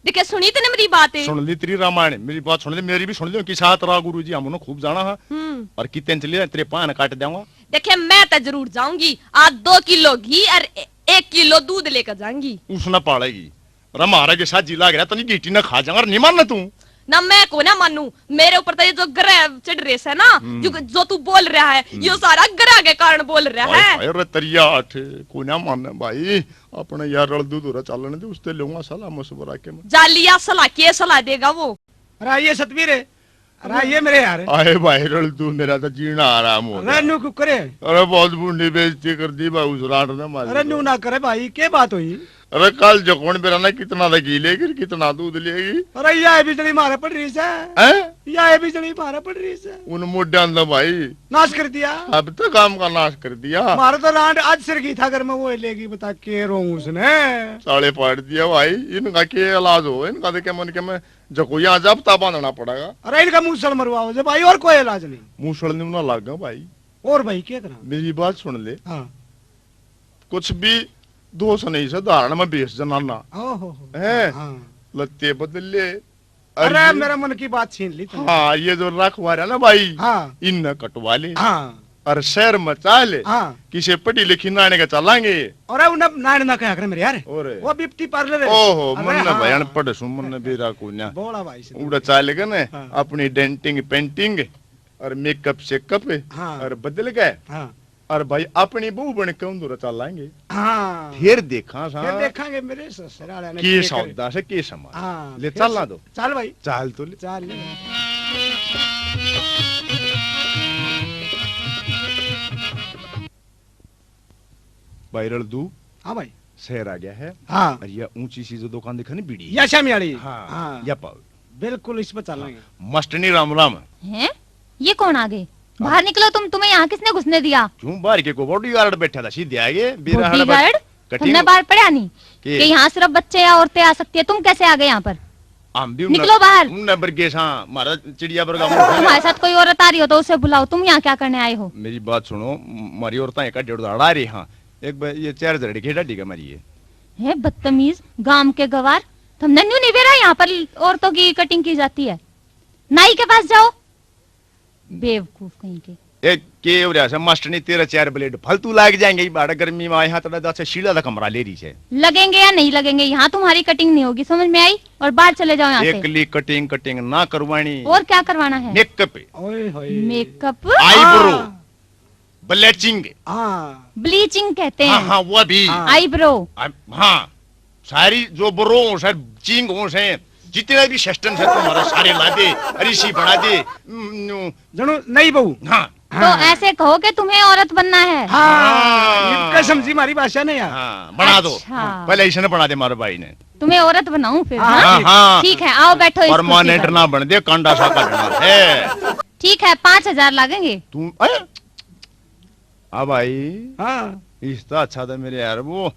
देखे सुनी तने मेरी बात है? सुन ली तेरी रामायण, मेरी बात सुन ली, मेरी भी सुन ली कि साथ रहा गुरु जी, हम खूब जाना है। और कितने चले तेरे पान काट दूंगा। देखे मैं तो जरूर जाऊंगी, आज 2 किलो घी और 1 किलो दूध लेकर जाऊंगी। उसना पाड़ेगी हमारा के साथ जिला गया तनी गीटी ना खा जाऊंगा, नहीं मानना तू ना। मैं को ना मानू, मेरे ऊपर तो ये जो ग्रह चढ़ रेस है ना, जो तू बोल रहा है, ये सारा ग्रह के कारण बोल रहा है। अरे तरिया आठे को ना मानना भाई, अपने यार रल दूध हो रहा चलने दे, उसते लूंगा सलाह मशवरा के मैं। जालिया सलाह के सलाह देगा वो। अरे ये सतवीर है, अरे ये मेरे यार आए भाई रल दूध मेरा तो जीना आराम हो गया। अरे नू क्यों करे? अरे बहुत बूढ़ी बेइज्जती कर दी भाई उस रात ने मारी। अरे नू ना करे भाई, क्या बात हुई? अरे कल जकोन बेरा कितना घी लेगी, कितना दूध लेगी। अरे यह बिजली मारे पड़ रही है, यह बिजली मारे पड़ रही है। उन मुड्डा ने भाई नाश कर दिया, अब तो काम का नाश कर दिया। मारा तो रांड आज सिर की था, अगर मैं वो लेगी बता के रो उसने साले पाड़ दिया भाई। इनका क्या इलाज हो, इनका देखे मन के मैं जको यहाँ जब्ता बांधना पड़ेगा। अरे इनका मूसल मरवाओ जे भाई, और कोई इलाज नहीं। मूसल नहीं ना लागा भाई। और भाई क्या करा? मेरी बात सुन ले। हाँ। कुछ भी दोष नहीं से धारण में बेस जनाना है। लत्ते बदल ले। अरे मेरा मन की बात छीन ली। हाँ ये जो रखवा रहा ना भाई, हाँ। इन कटवा ले। हाँ। और शहर मचा ले। हाँ। किसे पढ़ी लिखी नाने का चलाएंगे। और नाने ना क्या करे मेरे यार, वो ब्यूटी पार्लर है। ओहो मन न भयान पढ़ सुमन बेरा को ना बोला भाई से उड़ा चालेगा ना। अपनी डेंटिंग पेंटिंग और मेकअप शेकअप और बदल गए। और भाई अपनी बहू बन के उधर चलाएंगे। हाँ। फिर देखा फिर देखेंगे मेरे ससुराल ने के सौदा से के समाज। हाँ। ले चलना दो। चल भाई चल तो ले। चल ले। वायरल दू। हाँ भाई शहर आ गया है। हाँ। और यह ऊंची सी जो दुकान देखा नहीं बीड़ी या शामी वाली। हाँ। या पाओ बिल्कुल इस पर चलेंगे। मस्टनी राम राम है। ये कौन आ गए? बाहर निकलो तुम, तुम्हें यहाँ किसने घुसने दिया? क्यों बाहर के को बॉडीगार्ड बैठा था, सीधे आगे बॉडीगार्ड? तुमने बाहर पढ़ा नहीं कि यहाँ सिर्फ बच्चे या औरतें आ सकती है? तुम कैसे आ गए यहाँ पर? निकलो बाहर। हमारा चिड़िया पर तुम्हारे साथ कोई औरत आ रही हो तो उसे बुलाओ। तुम यहाँ क्या करने आए हो? मेरी बात सुनो, हमारी औरतें एक डेढ़ आ रही। हाँ एक ये 4 जड़ी खेड़ा टीका मारी है। बदतमीज गांव के गवार, तुमने न्यू नहीं बेरा यहाँ पर औरतों की कटिंग की जाती है। नाई के पास जाओ, बेवकूफ कहीं के। एक के और ऐसा मास्टर ने 13-4 ब्लेड फालतू लाग जाएंगे। बाड़ा गर्मी में यहाँ तड़ा से शीला का कमरा ले रही है। लगेंगे या नहीं लगेंगे, यहाँ तुम्हारी कटिंग नहीं होगी, समझ में आई? और बाहर चले जाओ यहाँ से। एकली कटिंग ना करवानी। और क्या करवाना है? Makeup. Makeup, eyebrow, bleaching. Bleaching कहते हैं। हाँ वो भी। आईब्रो। हाँ सारी जो ब्रो सर चिंग हो से जितने भी सिस्टम है तुम्हारा सारे ला दे, ऋषि बना दे जनो नहीं बहू। हाँ। तो ऐसे कहो कि तुम्हें औरत बनना है। हाँ। समझी हमारी भाषा नहीं यार। हाँ, बना दो। पहले ऐसे बना दे हमारे भाई ने। तुम्हें औरत बनाऊं फिर? हाँ। ठीक है आओ बैठो। परमानेंट ना बन दे, कांडा सा करना है। ठीक है 5000 लगेंगे। तुम भाई। हाँ इसका अच्छा था मेरे यार, वो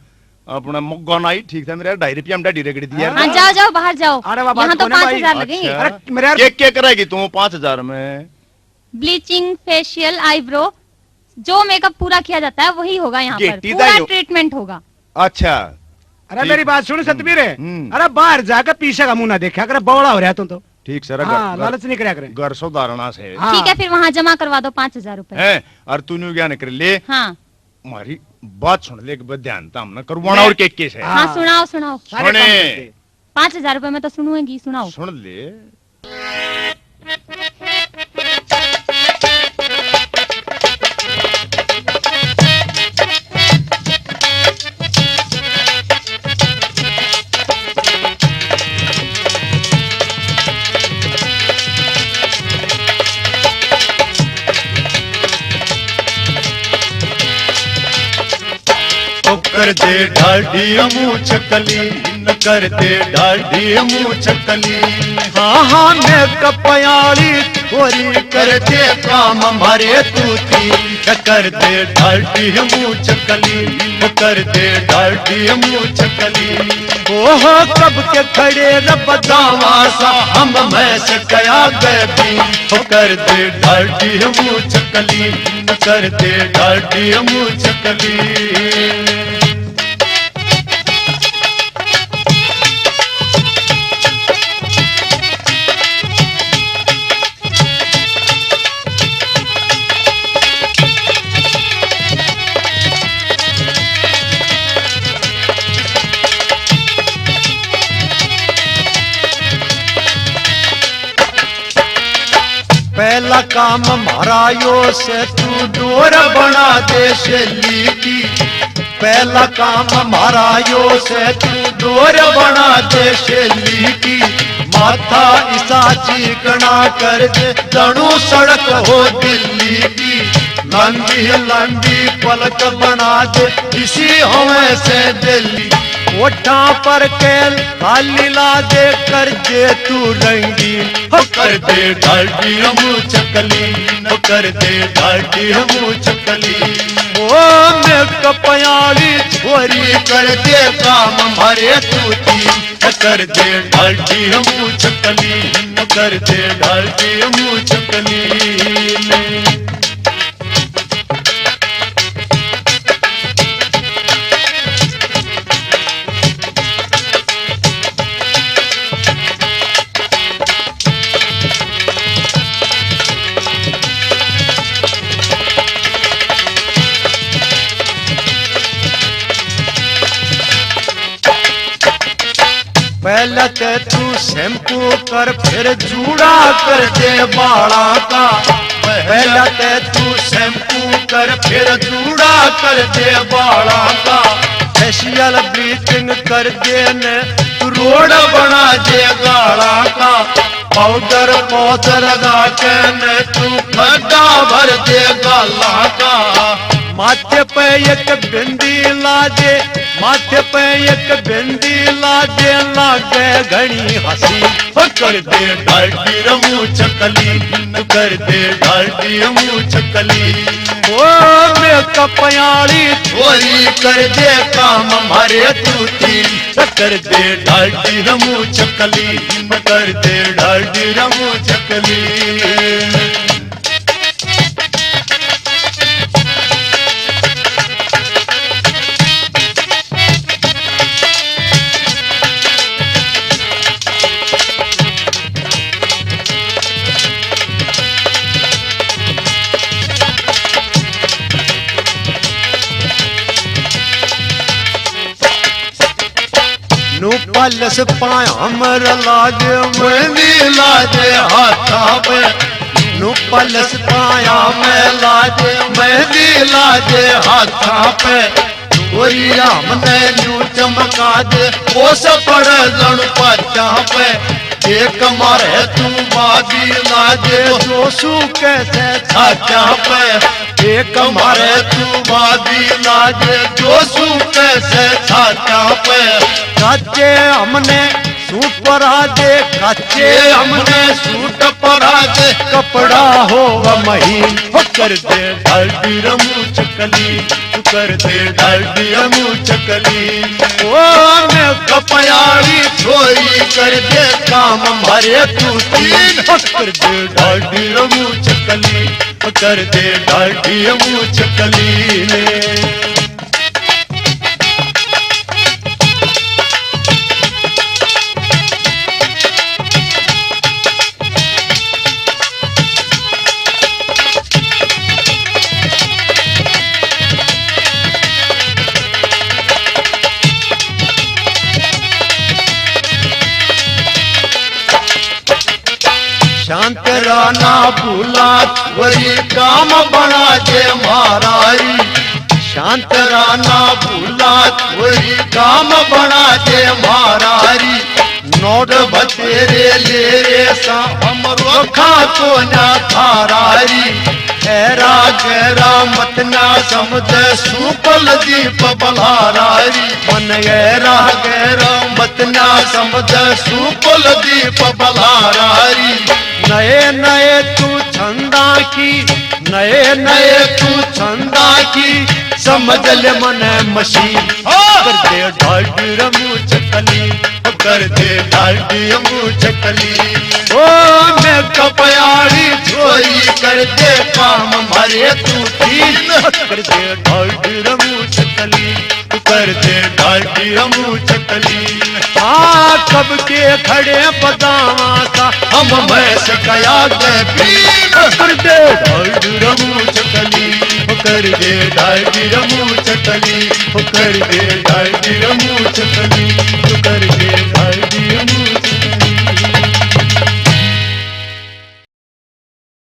अपना मुग्गा नहीं ठीक था मेरे यार। 2.5 रुपया हम डायरेक्ट दिया। हाँ जाओ जाओ बाहर जाओ, यहाँ तो 5000 लगेंगे। अरे मेरे यार क्या कराएगी तुम 5000 में? ब्लीचिंग, फेशियल, आईब्रो, जो मेकअप पूरा किया जाता है वही होगा यहाँ पर। पूरा ट्रीटमेंट होगा। अच्छा अरे मेरी बात सुन सतबीर, अरे बाहर जाकर पीछे का मुंह ना देखा कर, बौड़ा हो रहा तुम तो। ठीक सर। लालच नहीं करा करे। घर सुधारना से। ठीक है फिर वहाँ जमा करवा दो 5000 रुपए। और तूने क्या कर ले? हाँ हमारी बात सुन ले, ध्यान था हमने करवाना और के केस है। हाँ सुनाओ सुनाओ। सुने 5000 रुपए में तो सुनूंगी, सुनाओ। सुन ले। कर दे ढाडी मुँह चकली, न कर दे ढाडी मुँह चकली। हाँ हाँ मेकअप आली गोरी कर दे काम हमारे तूती। कर दे ढाडी मुँह चकली, न कर दे ढाडी मुँह चकली। ओहो कब के खड़े रब दावा सा हम मैं से कया गए। कर दे ढाडी मुँह चकली, न कर दे ढाडी मुँह चकली। पहला काम हमारा यो से तू डोर बना दे शेली की। पहला काम हमारा यो से तू डोर बना दे शेली की। माथा इसा चिकना कर दे तणु सड़क हो दिल्ली की। लंबी लंबी पलक बना दे इसी हमें से दिल्ली। ओठा पर के लाली ला दे कर दे तू रंगीन। हो कर दे ढाटी हमू चकली, न कर दे ढाटी हमू चकली। ओ मेकअप वाली छोरी कर दे काम हमारे तूती। कर दे ढाटी हमू चकली, न कर दे ढाटी हमू चकली। पहले ते तू शैम्पू कर फिर जूड़ा कर दे बाला का। पहले ते तू शैम्पू कर फिर जूड़ा कर दे बाला का। फेशियल ब्लीचिंग कर दे ने तू रोड बना दे गाला का। पाउडर पौधर लगा के ने तू खड्डा भर दे गाला का। माथे पे एक बिंदी ला दे, माथे पे एक बिंदी ला दे, लागे घनी हंसी। हो कर दे ढाटी रमू चकली, न कर दे ढाटी रमू चकली। ओ मेकअप वाली छोरी कर दे काम हमारे तूती। कर दे ढाटी रमू चकली, न कर दे ढाटी रमू चकली। पलस पाया मर लागे मेहंदी लागे हाथा पे। नु पलस पाया में लागे मेहंदी लागे हाथा पे। गोरिया हमने नू चमका दे ओस पड़ जन पचा पे। एक मारे तू बाजी लागे जोशू कैसे छाचा पे। एक मारे तू बाजी लागे जोशू कैसे छाचा पे। काचे हमने सूट परा दे, काचे हमने सूट परा दे, कपड़ा हो महीन। हो कर दे ढाटी रमू चकली, तू कर दे ढाटी रमू चकली। ओ मेकअप वाली छोरी कर दे काम हमारे तूती। हो कर दे ढाटी रमू चकली, हो कर दे ढाटी रमू चकली। शांत राना भूला वही काम बना दे मारारी। शांत राना भूला वही काम बना दे मारारी। नोट बतेरे ले रे सा हम रोखा तो ना थारारी। ऐरा गहरा मत ना समझ सुपल दीप बलारारी। मन ऐरा गहरा मत ना समझ सुपल दीप बलारारी। नए नए तू छंदा की, नए नए तू छंदा की, समझ ले मन मशीन। कर दे ढाटी रमू चकली, कर दे ढाटी रमू चकली। ओ मेकअप वाली छोरी कर दे काम हमारे तूती। कर दे ढाटी रमू चकली, कर दे ढाटी रमू चकली। हाँ कब के खड़े बदामा सा हम भैंस कया गए। कर दे ढाटी रमू चकली, कर दे ढाटी रमू चकली, कर दे ढाटी रमू चकली।